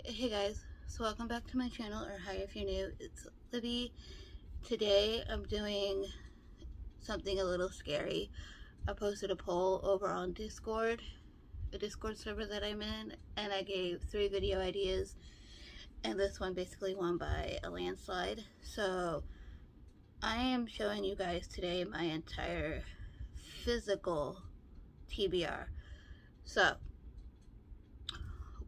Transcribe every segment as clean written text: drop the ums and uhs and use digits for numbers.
Hey guys, so welcome back to my channel, or hi if you're new. It's Libby. Today I'm doing something a little scary. I posted a poll over on Discord, a Discord server that I'm in, and I gave 3 video ideas, and this one basically won by a landslide. So I am showing you guys today my entire physical TBR. So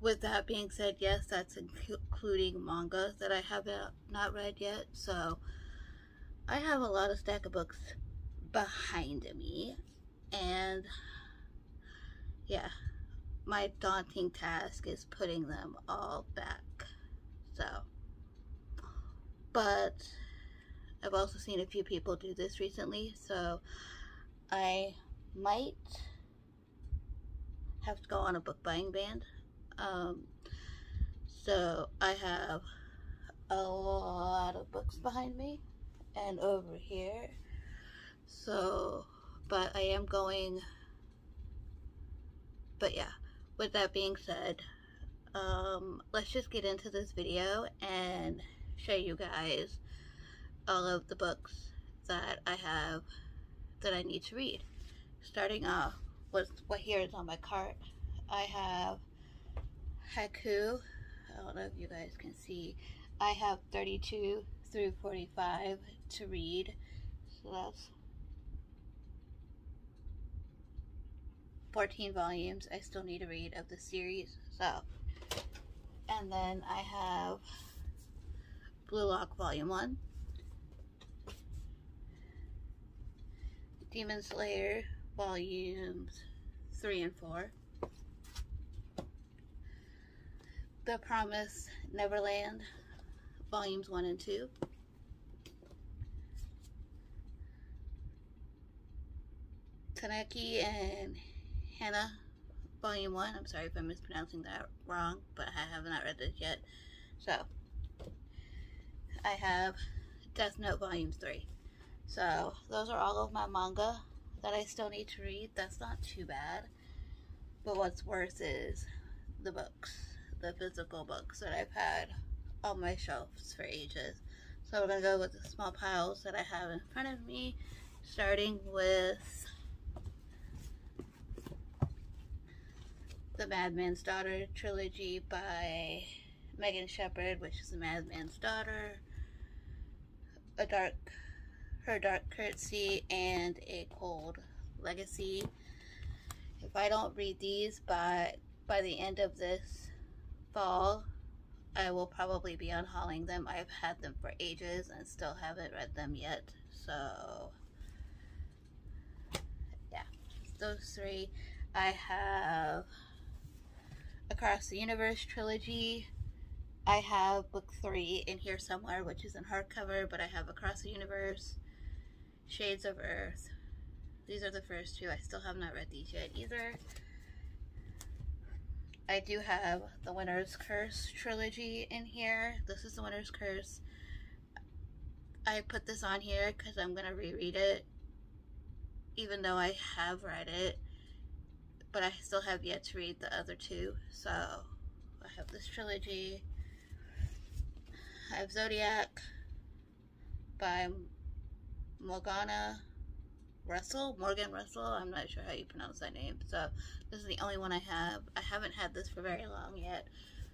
with that being said, yes, that's including manga that I have not read yet. So I have a lot of stack of books behind me, and yeah, my daunting task is putting them all back. So, but I've also seen a few people do this recently, so I might have to go on a book buying ban. So I have a lot of books behind me and over here. So, but I am going, but yeah, with that being said, let's just get into this video and show you guys all of the books that I have that I need to read. Starting off with what here is on my cart. I have Haiku. I don't know if you guys can see. I have 32 through 45 to read. So that's 14 volumes I still need to read of the series. So, and then I have Blue Lock Volume 1, Demon Slayer Volumes 3 and 4, The Promised Neverland Volumes 1 and 2, Taneki and Hannah Volume 1. I'm sorry if I'm mispronouncing that wrong, but I have not read this yet. So, I have Death Note Volume 3. So, those are all of my manga that I still need to read. That's not too bad. But what's worse is the books, the physical books that I've had on my shelves for ages. So, we're going to go with the small piles that I have in front of me, starting with The Madman's Daughter trilogy by Megan Shepherd, which is The Madman's Daughter, Her Dark Curtsy, and A Cold Legacy. If I don't read these by the end of this fall, I will probably be unhauling them. I've had them for ages and still haven't read them yet. So yeah, those 3. I have Across the Universe trilogy. I have book 3 in here somewhere, which is in hardcover, but I have Across the Universe, Shades of Earth. These are the first 2. I still have not read these yet either. I do have the Winter's Curse trilogy in here. This is the Winter's Curse. I put this on here because I'm going to reread it, even though I have read it, but I still have yet to read the other 2. So I have this trilogy. I have Zodiac by Morgan Russell. I'm not sure how you pronounce that name. So this is the only one I have. I haven't had this for very long yet.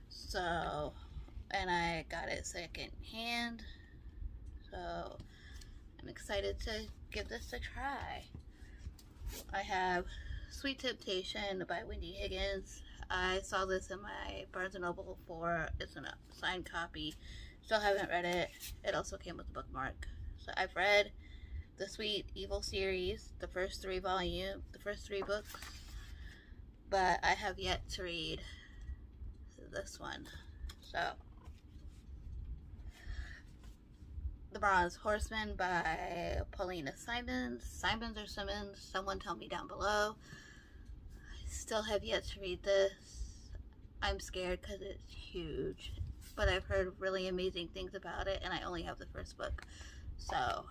So, and I got it second hand. So I'm excited to give this a try. I have Sweet Temptation by Wendy Higgins. I saw this in my Barnes & Noble for, it's a signed copy. Still haven't read it. It also came with a bookmark. So I've read the Sweet Evil series, the first 3 books, but I have yet to read this one. So, The Bronze Horseman by Paulina Simons. Simons or Simmons? Someone tell me down below. I still have yet to read this. I'm scared because it's huge, but I've heard really amazing things about it, and I only have the first book. So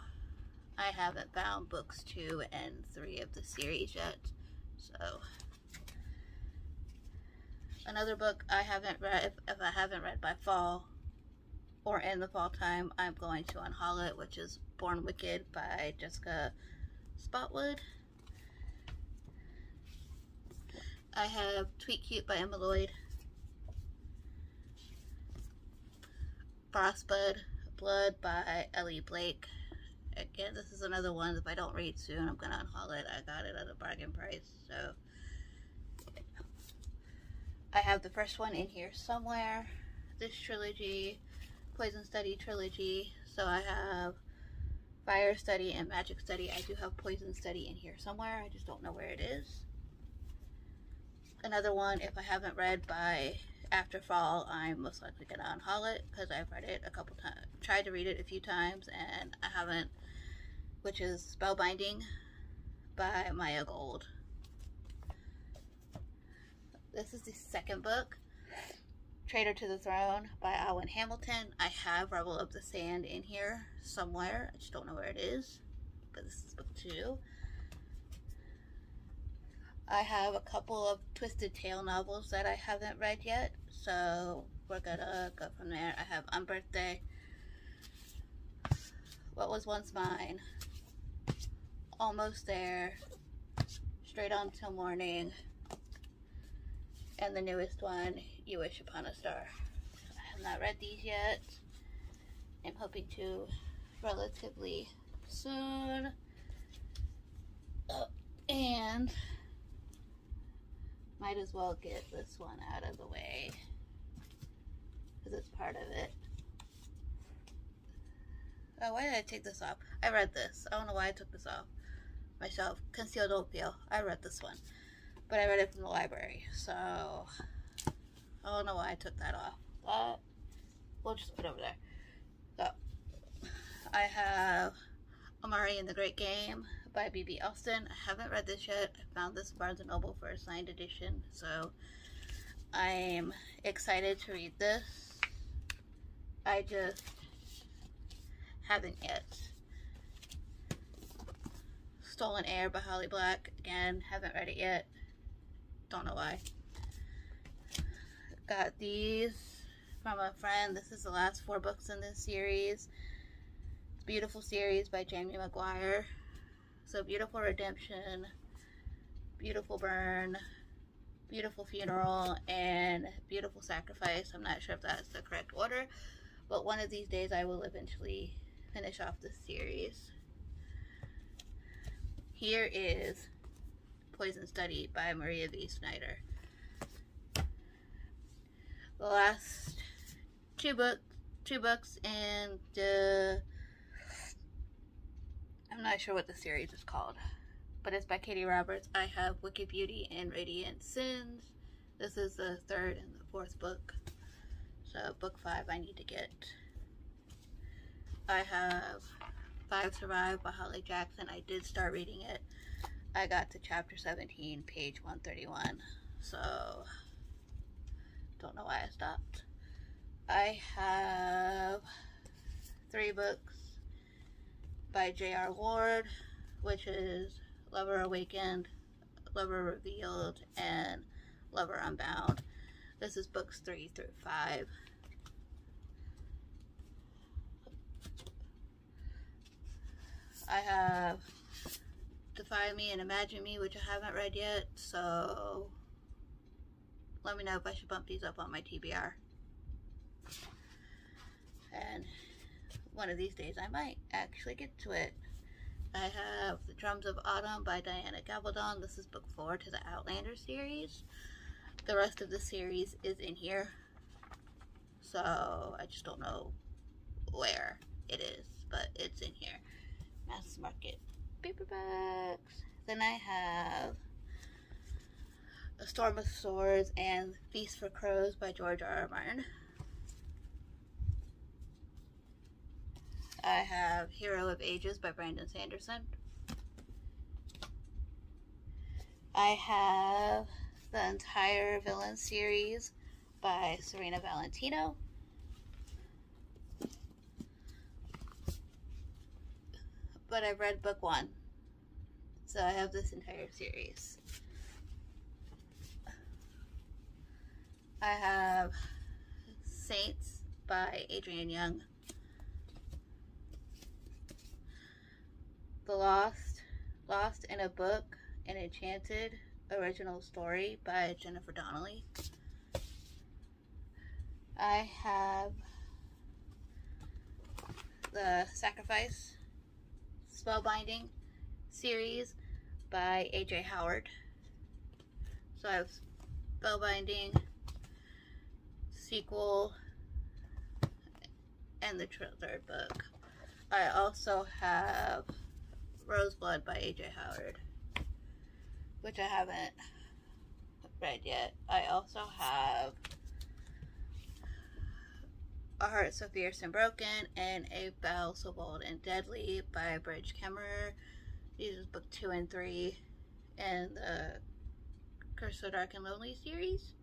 I haven't found books 2 and 3 of the series yet. So Another book I haven't read, if I haven't read by fall or in the fall time, I'm going to unhaul it, which is Born Wicked by Jessica Spotwood. I have Tweet Cute by Emma Lloyd. Frostbud Blood by Ellie Blake. Again, this is another one. If I don't read soon, I'm gonna unhaul it. I got it at a bargain price, so I have the first one in here somewhere. This trilogy, Poison Study trilogy. So I have Fire Study and Magic Study. I do have Poison Study in here somewhere. I just don't know where it is. Another one, if I haven't read by after fall, I'm most likely gonna unhaul it because I've read it a couple times, tried to read it a few times, and I haven't, which is Spellbinding by Maya Gold. This is the second book, Traitor to the Throne by Alwyn Hamilton. I have Rebel of the Sand in here somewhere. I just don't know where it is, but this is book 2. I have a couple of Twisted Tale novels that I haven't read yet, so we're gonna go from there. I have Unbirthday, What Was Once Mine, Almost There, Straight On Till Morning, and the newest one, You Wish Upon a Star. I have not read these yet. I'm hoping to relatively soon. And might as well get this one out of the way because it's part of it. Oh, why did I take this off? I read this. I don't know why I took this off myself. Conceal, Don't Feel. I read this one, but I read it from the library, so I don't know why I took that off. But we'll just put it over there. So I have Amari and the Great Game by B.B. Elston. I haven't read this yet. I found this Barnes & Noble for a signed edition, so I'm excited to read this. I just haven't yet. Stolen Air by Holly Black. Again, haven't read it yet. Don't know why. Got these from a friend. This is the last 4 books in this series. It's a beautiful series by Jamie McGuire. So Beautiful Redemption, Beautiful Burn, Beautiful Funeral, and Beautiful Sacrifice. I'm not sure if that's the correct order, but one of these days I will eventually finish off this series. Here is Poison Study by Maria V. Snyder. The last two books in the, I'm not sure what the series is called, but it's by Katie Roberts. I have Wicked Beauty and Radiant Sins. This is the 3rd and the 4th book. So book 5 I need to get. I have 5 Survive by Holly Jackson. I did start reading it. I got to chapter 17, page 131. So don't know why I stopped. I have 3 books by J.R. Ward, which is Lover Awakened, Lover Revealed, and Lover Unbound. This is books 3 through 5. I have Defy Me and Imagine Me, which I haven't read yet, so let me know if I should bump these up on my TBR. And one of these days I might actually get to it. I have The Drums of Autumn by Diana Gabaldon. This is book 4 to the Outlander series. The rest of the series is in here, so I just don't know where it is, but it's in here. Mass Market paperbacks. Then I have A Storm of Swords and Feast for Crows by George R.R. Martin. I have Hero of Ages by Brandon Sanderson. I have the entire Villain series by Serena Valentino. But I've read book 1, so I have this entire series. I have Saints by Adrienne Young. The Lost in a Book, an Enchanted original story by Jennifer Donnelly. I have the Sacrifice Spellbinding series by A.J. Howard. So I have Spellbinding, sequel, and the third book. I also have Roseblood by A.J. Howard, which I haven't read yet. I also have A Heart So Fierce and Broken and A Bell So Bold and Deadly by Bridge Kemmerer. These are book 2 and 3 in the Curse So Dark and Lonely series.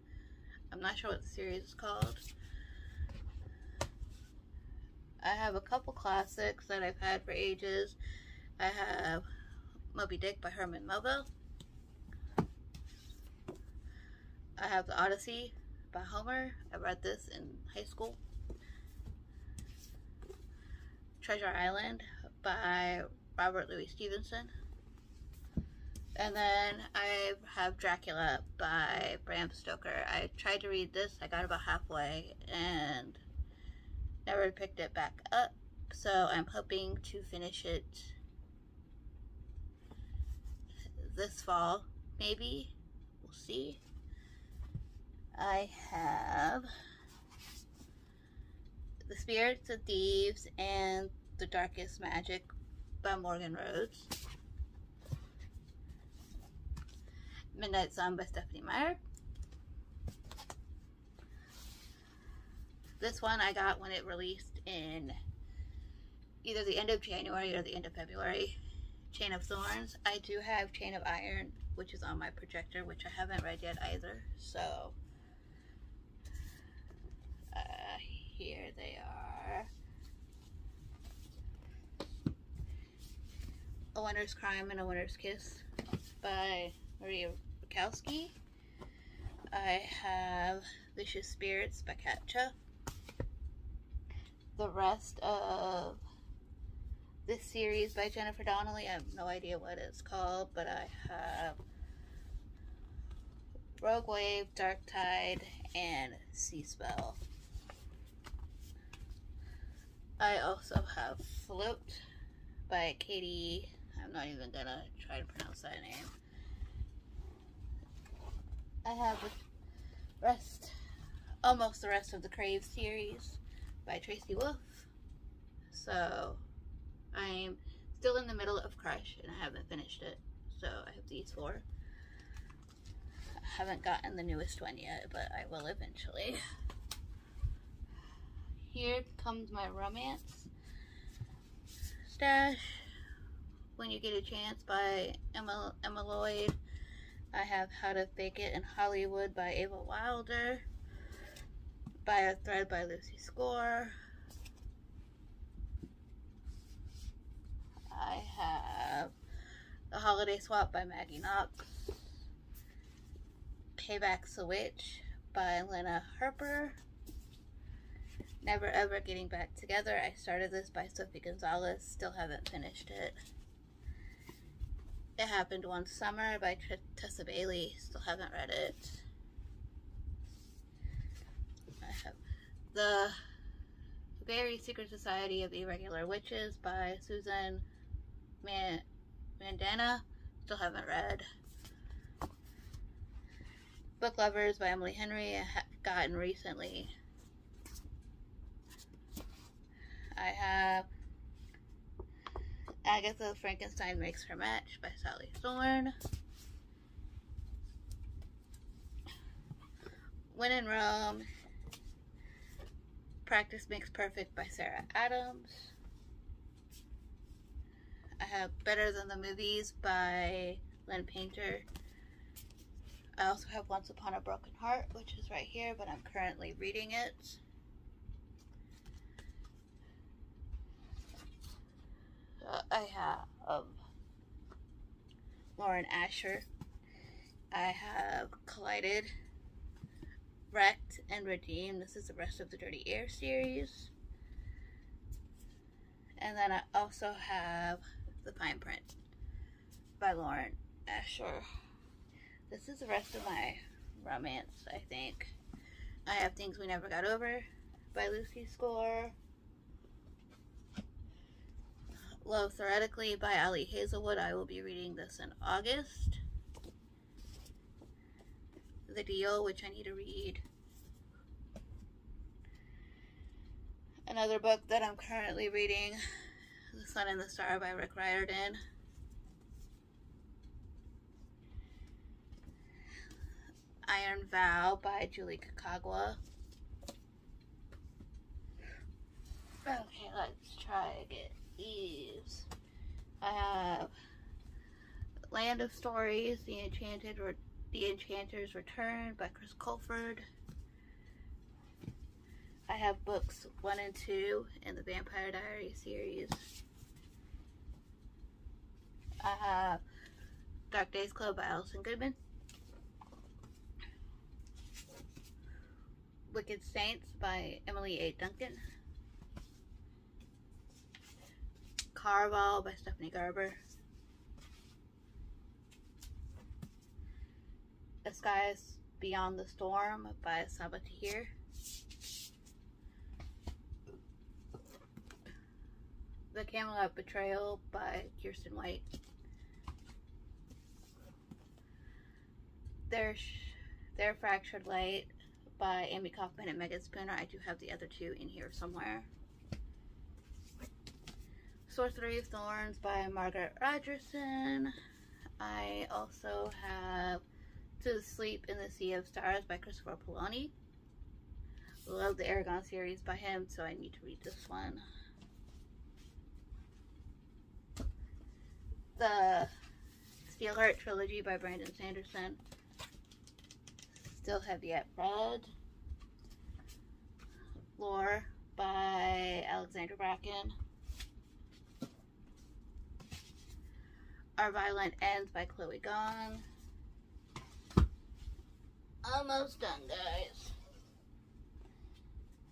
I'm not sure what the series is called. I have a couple classics that I've had for ages. I have Moby Dick by Herman Melville. I have The Odyssey by Homer. I read this in high school. Treasure Island by Robert Louis Stevenson. And then I have Dracula by Bram Stoker. I tried to read this. I got about halfway and never picked it back up. So I'm hoping to finish it this fall, maybe. We'll see. I have The Spirits of Thieves and The Darkest Magic by Morgan Rhodes. Midnight Sun by Stephanie Meyer. This one I got when it released in either the end of January or the end of February. Chain of Thorns. I do have Chain of Iron, which is on my projector, which I haven't read yet either. So, here they are. A Winter's Crime and a Winter's Kiss by Maria Bukowski. I have Vicious Spirits by Katja. The rest of this series by Jennifer Donnelly, I have no idea what it's called, but I have Rogue Wave, Dark Tide, and Sea Spell. I also have Float by Katie. I'm not even gonna try to pronounce that name. I have the rest, almost the rest of the Crave series by Tracy Wolff. So I'm still in the middle of Crush and I haven't finished it. So I have these 4. I haven't gotten the newest one yet, but I will eventually. Here comes my romance stash. When You Get a Chance by Emma Lloyd. I have How to Fake It in Hollywood by Ava Wilder. By a Thread by Lucy Score. I have The Holiday Swap by Maggie Knox. Payback's a Witch by Lena Harper. Never Ever Getting Back Together. I started this by Sophie Gonzalez. Still haven't finished it. It Happened One Summer by Tessa Bailey. Still haven't read it. I have The Very Secret Society of Irregular Witches by Susan Mandana. Still haven't read. Book Lovers by Emily Henry. I have gotten recently. I have Agatha Frankenstein Makes Her Match by Sally Thorne. When in Rome, Practice Makes Perfect by Sarah Adams. I have Better Than the Movies by Lynn Painter. I also have Once Upon a Broken Heart, which is right here, but I'm currently reading it. I have Lauren Asher. I have Collided Wrecked and Redeemed. This is the rest of the Dirty Air series. And then I also have The Fine Print by Lauren Asher. This is the rest of my romance, I think. I have Things We Never Got Over by Lucy Score. Love Theoretically by Ali Hazelwood. I will be reading this in August. The Deal, which I need to read. Another book that I'm currently reading, The Sun and the Star by Rick Riordan. Iron Vow by Julie Kakagwa. Okay, let's try to get these. I have Land of Stories, The Enchanter's Return by Chris Colford. I have books 1 and 2 in the Vampire Diaries series. I have Dark Days Club by Alison Goodman. Wicked Saints by Emily A. Duncan. Caraval by Stephanie Garber. A Skies Beyond the Storm by Saba Tahir. The Camelot Betrayal by Kirsten White. Their Fractured Light by Amy Kaufman and Megan Spooner. I do have the other two in here somewhere. Sorcery of Thorns by Margaret Rogerson. I also have To Sleep in the Sea of Stars by Christopher Poloni. Love the Aragon series by him, so I need to read this one. The Steelheart Trilogy by Brandon Sanderson. Still have yet read. Lore by Alexandra Bracken. Our Violent Ends by Chloe Gong. Almost done, guys.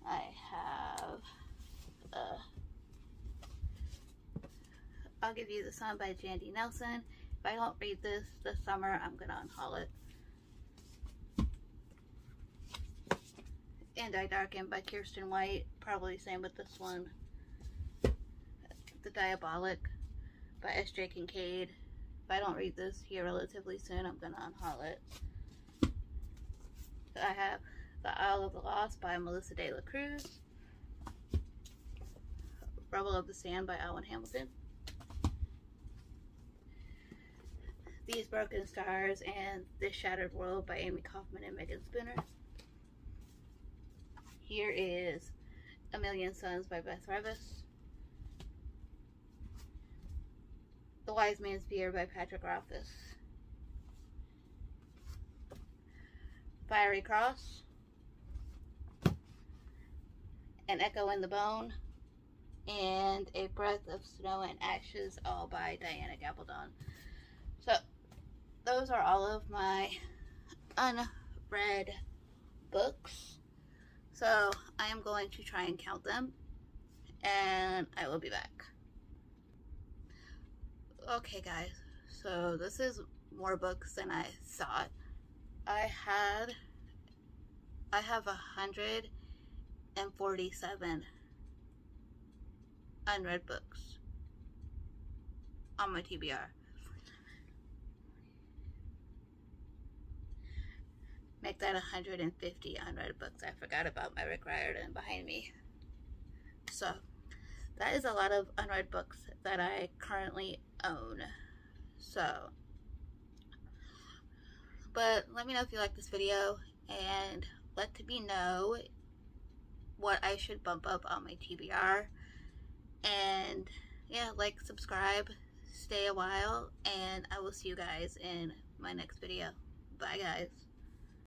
I have I'll Give You the Sun by Jandy Nelson. If I don't read this summer, I'm gonna unhaul it. And I Darken by Kirsten White. Probably same with this one. The Diabolic by S.J. Kincaid. If I don't read this here relatively soon, I'm gonna unhaul it. I have The Isle of the Lost by Melissa De La Cruz. Rebel of the Sand by Alwyn Hamilton. These Broken Stars and This Shattered World by Amy Kaufman and Megan Spooner. Here is A Million Suns by Beth Revis. The Wise Man's Fear by Patrick Rothfuss. Fiery Cross. An Echo in the Bone. And A Breath of Snow and Ashes, all by Diana Gabaldon. So, those are all of my unread books. So, I am going to try and count them, and I will be back. Okay, guys, so this is more books than I thought. I have 147 unread books on my TBR. Make that 150 unread books. I forgot about my Rick Riordan behind me. So, that is a lot of unread books that I currently own. So, but let me know if you like this video, and let me know what I should bump up on my TBR. And yeah, like, subscribe, stay a while, and I will see you guys in my next video. Bye, guys.